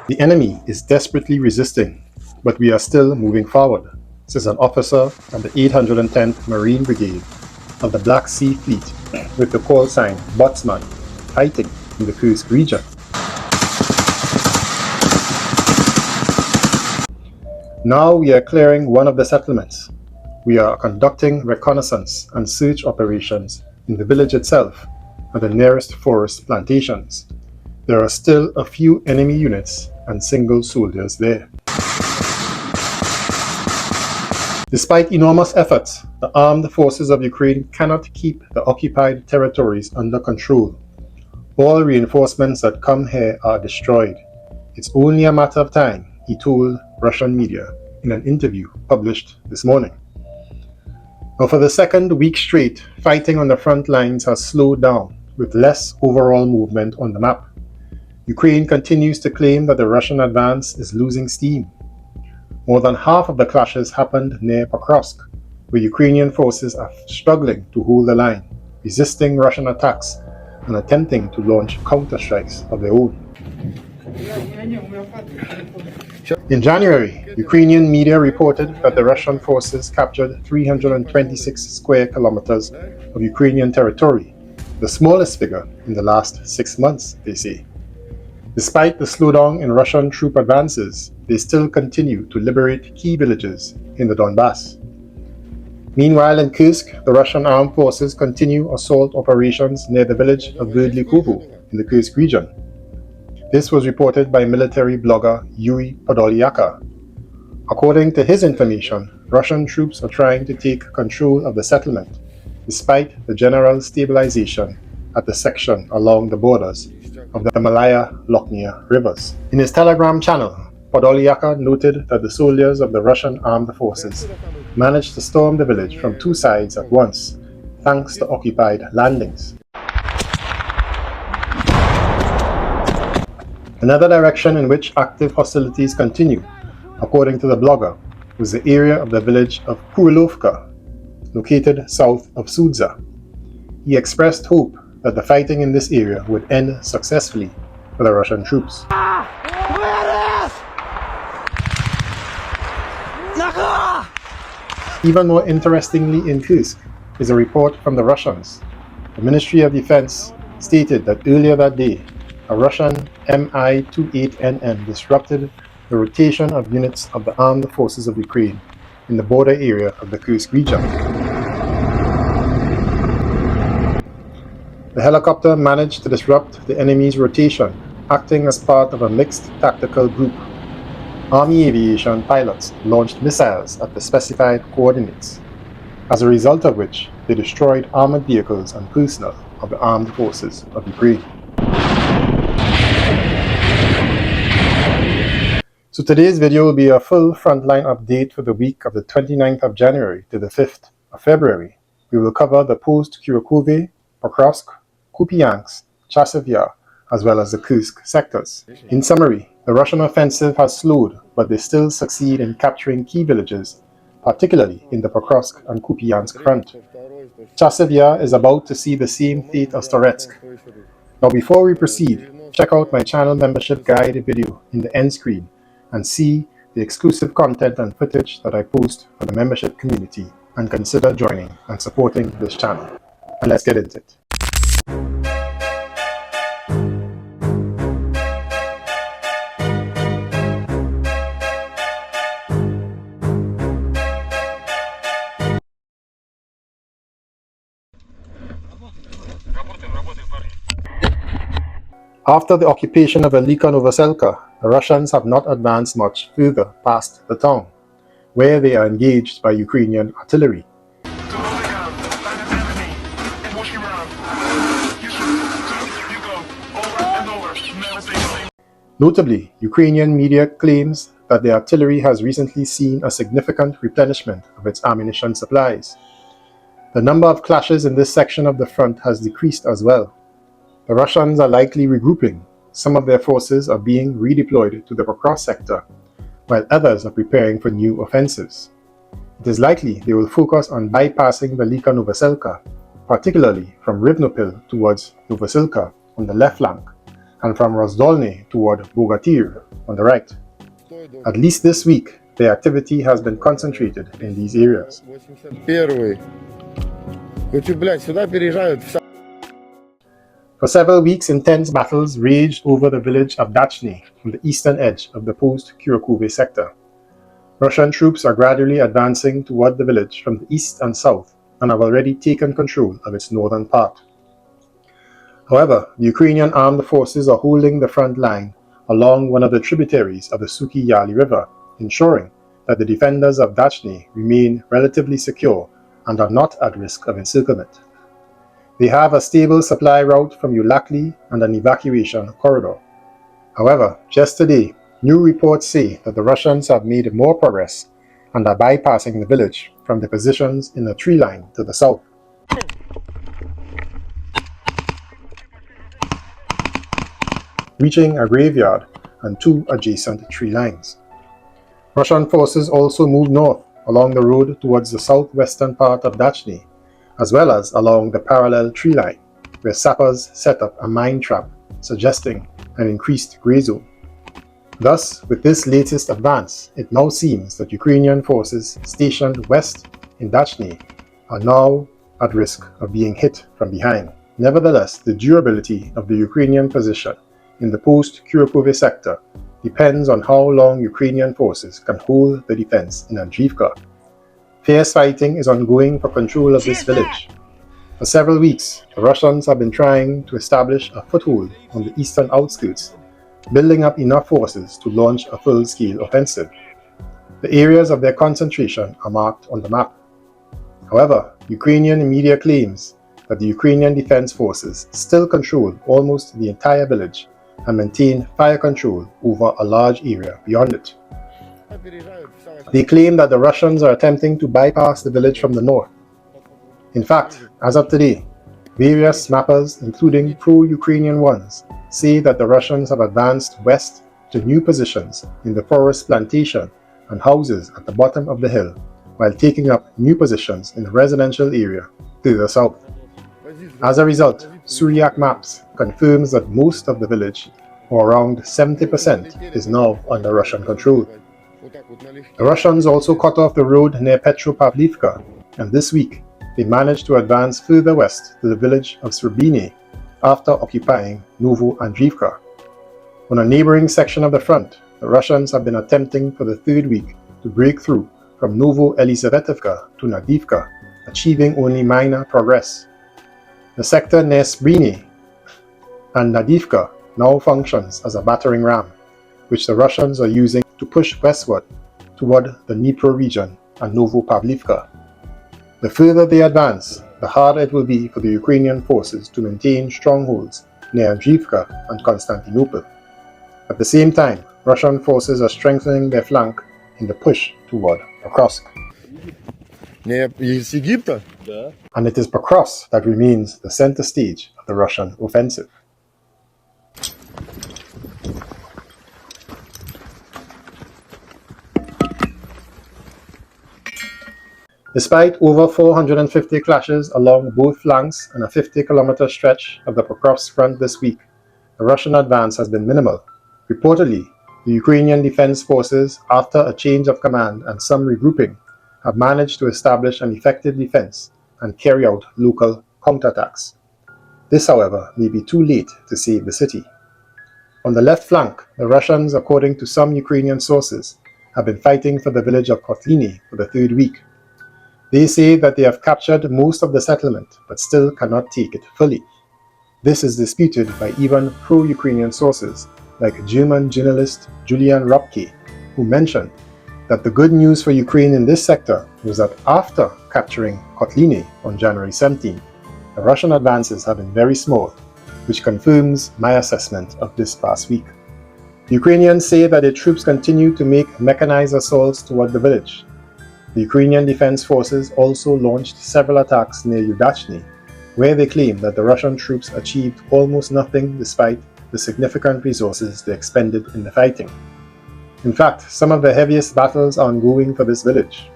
The enemy is desperately resisting, but we are still moving forward, says an officer of the 810th Marine Brigade of the Black Sea Fleet with the call sign Botsman, fighting in the Kursk region. Now we are clearing one of the settlements. We are conducting reconnaissance and search operations in the village itself and the nearest forest plantations. There are still a few enemy units and single soldiers there. Despite enormous efforts, the armed forces of Ukraine cannot keep the occupied territories under control. All reinforcements that come here are destroyed. It's only a matter of time, he told Russian media in an interview published this morning. Now, for the second week straight, fighting on the front lines has slowed down, with less overall movement on the map. Ukraine continues to claim that the Russian advance is losing steam. More than half of the clashes happened near Pokrovsk, where Ukrainian forces are struggling to hold the line, resisting Russian attacks and attempting to launch counterstrikes of their own. In January, Ukrainian media reported that the Russian forces captured 326 square kilometers of Ukrainian territory, the smallest figure in the last 6 months, they say. Despite the slowdown in Russian troop advances, they still continue to liberate key villages in the Donbass. Meanwhile, in Kursk, the Russian armed forces continue assault operations near the village of Verdlikovo in the Kursk region. This was reported by military blogger Yuri Podolyaka. According to his information, Russian troops are trying to take control of the settlement, despite the general stabilization at the section along the borders of the Malaya-Lochnia rivers. In his Telegram channel, Podolyaka noted that the soldiers of the Russian armed forces managed to storm the village from two sides at once, thanks to occupied landings. Another direction in which active hostilities continue, according to the blogger, was the area of the village of Kurilovka, located south of Sudza. He expressed hope that the fighting in this area would end successfully for the Russian troops. Even more interestingly in Kursk is a report from the Russians. The Ministry of Defense stated that earlier that day, a Russian Mi-28NN disrupted the rotation of units of the armed forces of Ukraine in the border area of the Kursk region. The helicopter managed to disrupt the enemy's rotation, acting as part of a mixed tactical group. Army aviation pilots launched missiles at the specified coordinates, as a result of which they destroyed armored vehicles and personnel of the armed forces of Ukraine. So today's video will be a full frontline update for the week of the 29th of January to the 5th of February. We will cover the post-Kurokovo, Pokrovsk, Kupyansk, Chasiv Yar, as well as the Kursk sectors. In summary, the Russian offensive has slowed, but they still succeed in capturing key villages, particularly in the Pokrovsk and Kupyansk front. Chasiv Yar is about to see the same fate as Toretsk. Now before we proceed, check out my channel membership guide video in the end screen and see the exclusive content and footage that I post for the membership community, and consider joining and supporting this channel. And let's get into it. After the occupation of Velika Novoselka, the Russians have not advanced much further past the town, where they are engaged by Ukrainian artillery. Notably, Ukrainian media claims that the artillery has recently seen a significant replenishment of its ammunition supplies. The number of clashes in this section of the front has decreased as well. The Russians are likely regrouping. Some of their forces are being redeployed to the Pokrovsk sector, while others are preparing for new offensives. It is likely they will focus on bypassing Velika Novoselka, particularly from Rivnopil towards Novosilka on the left flank, and from Rozdolny toward Bogatyr on the right. At least this week, their activity has been concentrated in these areas. For several weeks, intense battles raged over the village of Dachne on the eastern edge of the post-Kursk sector. Russian troops are gradually advancing toward the village from the east and south and have already taken control of its northern part. However, the Ukrainian armed forces are holding the front line along one of the tributaries of the Suky Yali River, ensuring that the defenders of Dachne remain relatively secure and are not at risk of encirclement. They have a stable supply route from Ulakli and an evacuation corridor. However, just today, new reports say that the Russians have made more progress and are bypassing the village from their positions in a tree line to the south. Reaching a graveyard and two adjacent tree lines. Russian forces also moved north along the road towards the southwestern part of Dachne, as well as along the parallel tree line, where sappers set up a mine trap, suggesting an increased gray zone. Thus, with this latest advance, it now seems that Ukrainian forces stationed west in Dachne are now at risk of being hit from behind. Nevertheless, the durability of the Ukrainian position in the post-Kursk sector depends on how long Ukrainian forces can hold the defense in Andriivka. Fierce fighting is ongoing for control of this village. For several weeks, the Russians have been trying to establish a foothold on the eastern outskirts, building up enough forces to launch a full-scale offensive. The areas of their concentration are marked on the map. However, Ukrainian media claims that the Ukrainian defense forces still control almost the entire village and maintain fire control over a large area beyond it. They claim that the Russians are attempting to bypass the village from the north. In fact, as of today, various mappers, including pro-Ukrainian ones, say that the Russians have advanced west to new positions in the forest plantation and houses at the bottom of the hill, while taking up new positions in the residential area to the south. As a result, Suryak Maps confirms that most of the village, or around 70%, is now under Russian control. The Russians also cut off the road near Petropavlivka, and this week they managed to advance further west to the village of Srebrini after occupying Novo Andriivka. On a neighboring section of the front, the Russians have been attempting for the third week to break through from Novo Elizavetovka to Nadivka, achieving only minor progress. The sector near Srebrini and Nadivka now functions as a battering ram, which the Russians are using to push westward toward the Dnipro region and Novopavlivka. The further they advance, the harder it will be for the Ukrainian forces to maintain strongholds near Andriivka and Constantinople. At the same time, Russian forces are strengthening their flank in the push toward Pokrovsk. And it is Pokrovsk that remains the center stage of the Russian offensive. Despite over 450 clashes along both flanks and a 50-kilometer stretch of the Pokrovsk front this week, the Russian advance has been minimal. Reportedly, the Ukrainian Defense Forces, after a change of command and some regrouping, have managed to establish an effective defense and carry out local counterattacks. This, however, may be too late to save the city. On the left flank, the Russians, according to some Ukrainian sources, have been fighting for the village of Kotliny for the third week. They say that they have captured most of the settlement, but still cannot take it fully. This is disputed by even pro-Ukrainian sources, like German journalist Julian Rupke, who mentioned that the good news for Ukraine in this sector was that after capturing Kotliny on January 17, the Russian advances have been very small, which confirms my assessment of this past week. The Ukrainians say that their troops continue to make mechanized assaults toward the village. The Ukrainian Defense Forces also launched several attacks near Dachne, where they claim that the Russian troops achieved almost nothing despite the significant resources they expended in the fighting. In fact, some of the heaviest battles are ongoing for this village.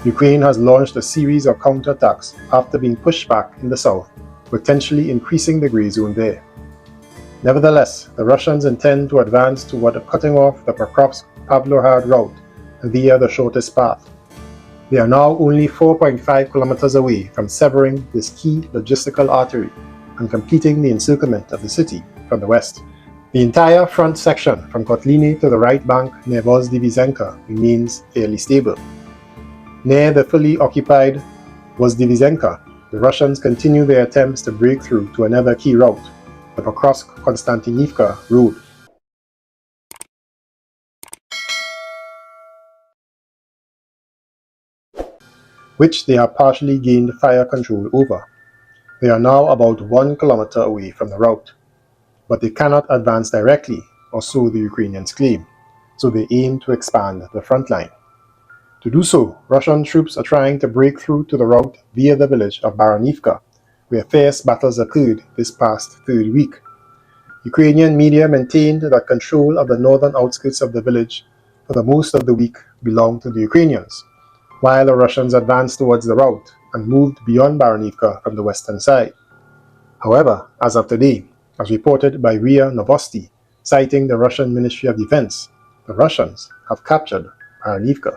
Ukraine has launched a series of counterattacks after being pushed back in the south, potentially increasing the gray zone there. Nevertheless, the Russians intend to advance toward cutting off the Pokrovsk-Pavlohgrad route via the shortest path. They are now only 4.5 kilometers away from severing this key logistical artery and completing the encirclement of the city from the west. The entire front section from Kotliny to the right bank near Vozdivizhenka remains fairly stable. Near the fully occupied Vozdivizhenka, the Russians continue their attempts to break through to another key route, the Pokrovsk-Konstantinivka road. Which they have partially gained fire control over. They are now about 1 kilometer away from the route, but they cannot advance directly, or so the Ukrainians claim, so they aim to expand the front line. To do so, Russian troops are trying to break through to the route via the village of Baranivka, where fierce battles occurred this past third week. Ukrainian media maintained that control of the northern outskirts of the village for the most of the week belonged to the Ukrainians, while the Russians advanced towards the route and moved beyond Baranivka from the western side. However, as of today, as reported by RIA Novosti, citing the Russian Ministry of Defense, the Russians have captured Baranivka.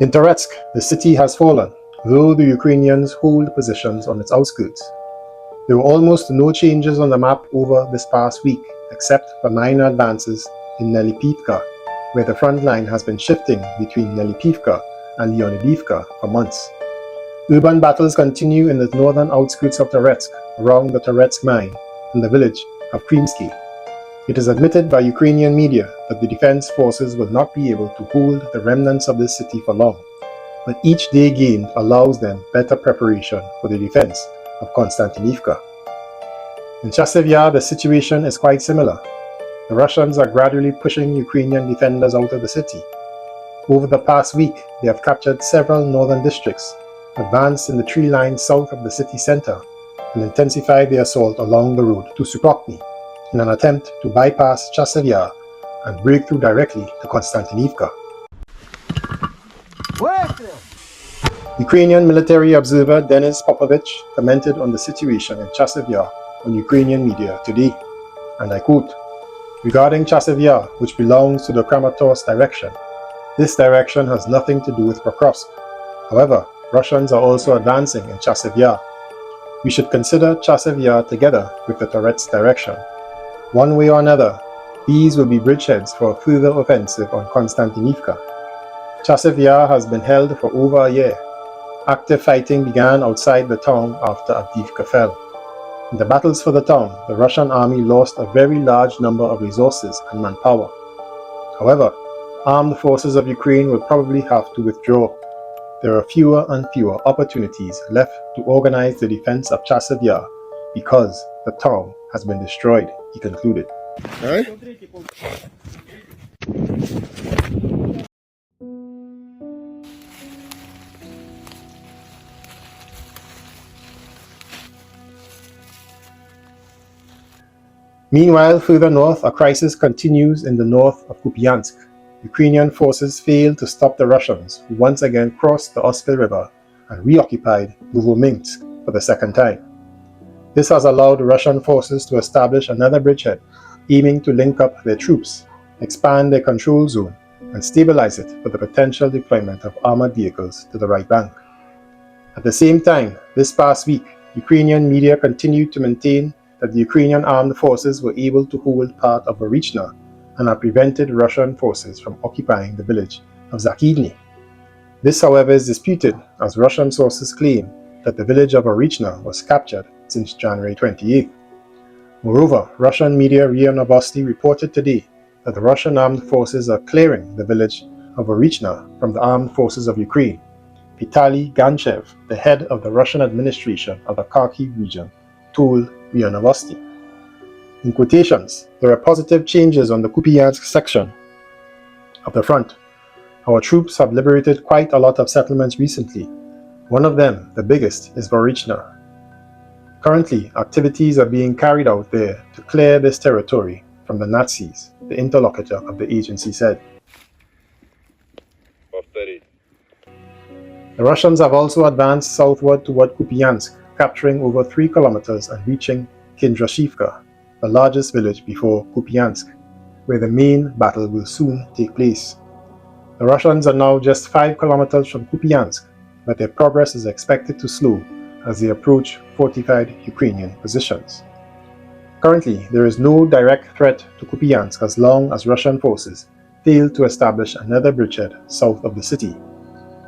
In Toretsk, the city has fallen, though the Ukrainians hold positions on its outskirts. There were almost no changes on the map over this past week, except for minor advances in Nelipivka, where the front line has been shifting between Nelipivka and Leonidivka for months. Urban battles continue in the northern outskirts of Toretsk, around the Toretsk mine and the village of Krymsky. It is admitted by Ukrainian media that the defense forces will not be able to hold the remnants of this city for long, but each day gained allows them better preparation for the defense of Konstantinivka. In Chasiv Yar, the situation is quite similar. The Russians are gradually pushing Ukrainian defenders out of the city. Over the past week, they have captured several northern districts, advanced in the tree line south of the city center, and intensified their assault along the road to Sukhotny in an attempt to bypass Chasiv Yar and break through directly to Konstantinivka. Ukrainian military observer Denis Popovich commented on the situation in Chasiv Yar on Ukrainian media today, and I quote, "Regarding Chasiv Yar, which belongs to the Kramatorsk direction, this direction has nothing to do with Pokrovsk. However, Russians are also advancing in Chasiv Yar. We should consider Chasiv Yar together with the Toretsk direction. One way or another, these will be bridgeheads for a further offensive on Konstantinivka. Chasiv Yar has been held for over a year. Active fighting began outside the town after Avdiivka fell. In the battles for the town, the Russian army lost a very large number of resources and manpower. However, armed forces of Ukraine will probably have to withdraw. There are fewer and fewer opportunities left to organize the defense of Chasiv Yar because the town has been destroyed," he concluded. Meanwhile, further north, a crisis continues in the north of Kupyansk. Ukrainian forces failed to stop the Russians, who once again crossed the Oskil River and reoccupied Novominsk for the second time. This has allowed Russian forces to establish another bridgehead, aiming to link up their troops, expand their control zone, and stabilize it for the potential deployment of armored vehicles to the right bank. At the same time, this past week, Ukrainian media continued to maintain that the Ukrainian armed forces were able to hold part of Varichna and have prevented Russian forces from occupying the village of Zakhidny. This, however, is disputed, as Russian sources claim that the village of Varichna was captured since January 28. Moreover, Russian media RIA Novosti reported today that the Russian armed forces are clearing the village of Varichna from the armed forces of Ukraine. Vitaly Ganchev, the head of the Russian administration of the Kharkiv region, told RIA Novosti. In quotations, there are positive changes on the Kupyansk section of the front. Our troops have liberated quite a lot of settlements recently. One of them, the biggest, is Varichna. Currently, activities are being carried out there to clear this territory from the Nazis, the interlocutor of the agency said. The Russians have also advanced southward toward Kupyansk, capturing over 3 kilometers and reaching Kindrashivka, the largest village before Kupyansk, where the main battle will soon take place. The Russians are now just 5 kilometers from Kupyansk, but their progress is expected to slow as they approach fortified Ukrainian positions. Currently, there is no direct threat to Kupyansk as long as Russian forces fail to establish another bridgehead south of the city.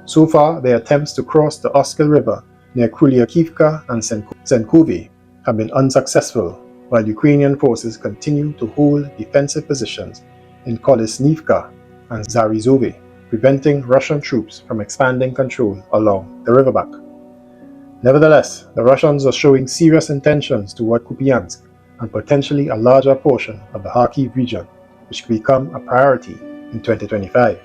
So far, their attempts to cross the Oskil River near Krylyakivka and Zenkove have been unsuccessful, while Ukrainian forces continue to hold defensive positions in Kolesnivka and Zarizove, preventing Russian troops from expanding control along the riverbank. Nevertheless, the Russians are showing serious intentions toward Kupyansk and potentially a larger portion of the Kharkiv region, which could become a priority in 2025.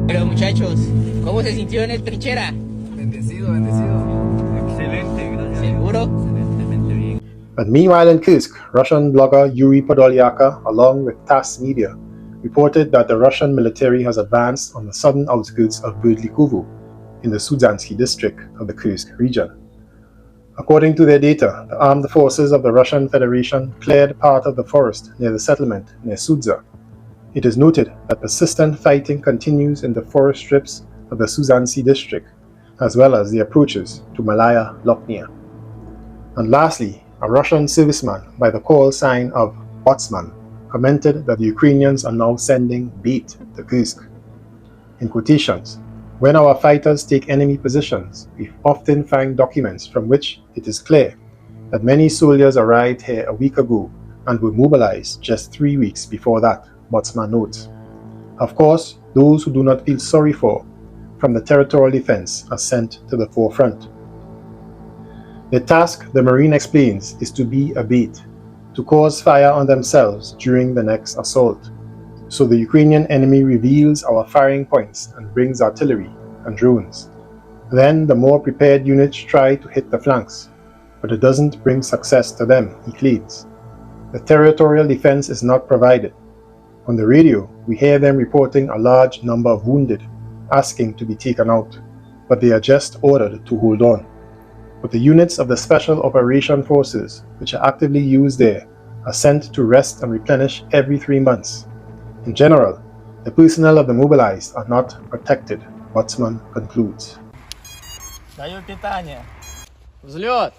Pero muchachos, ¿cómo se sintió en el trinchera? Bendecido, bendecido. Excelente, gracias. ¿Seguro? Excelentemente bien. But meanwhile in Kursk, Russian blogger Yuri Podolyaka, along with TASS media, reported that the Russian military has advanced on the southern outskirts of Berdlikovo in the Sudzhansky district of the Kursk region. According to their data, the armed forces of the Russian Federation cleared part of the forest near the settlement near Sudza. It is noted that persistent fighting continues in the forest strips of the Sudzhansky district, as well as the approaches to Malaya Lochnia. And lastly, a Russian serviceman by the call sign of Botsman commented that the Ukrainians are now sending bait to Kursk. In quotations, when our fighters take enemy positions, we often find documents from which it is clear that many soldiers arrived here a week ago and were mobilized just 3 weeks before that, Botsman notes. Of course, those who do not feel sorry for from the territorial defense are sent to the forefront. The task, the Marine explains, is to be a bait, to cause fire on themselves during the next assault. So the Ukrainian enemy reveals our firing points and brings artillery and drones. Then the more prepared units try to hit the flanks, but it doesn't bring success to them, he claims. The territorial defense is not provided. On the radio, we hear them reporting a large number of wounded, asking to be taken out, but they are just ordered to hold on. But the units of the Special Operation Forces, which are actively used there, are sent to rest and replenish every 3 months. In general, the personnel of the mobilized are not protected, Botsman concludes. Даю питание. Взлет!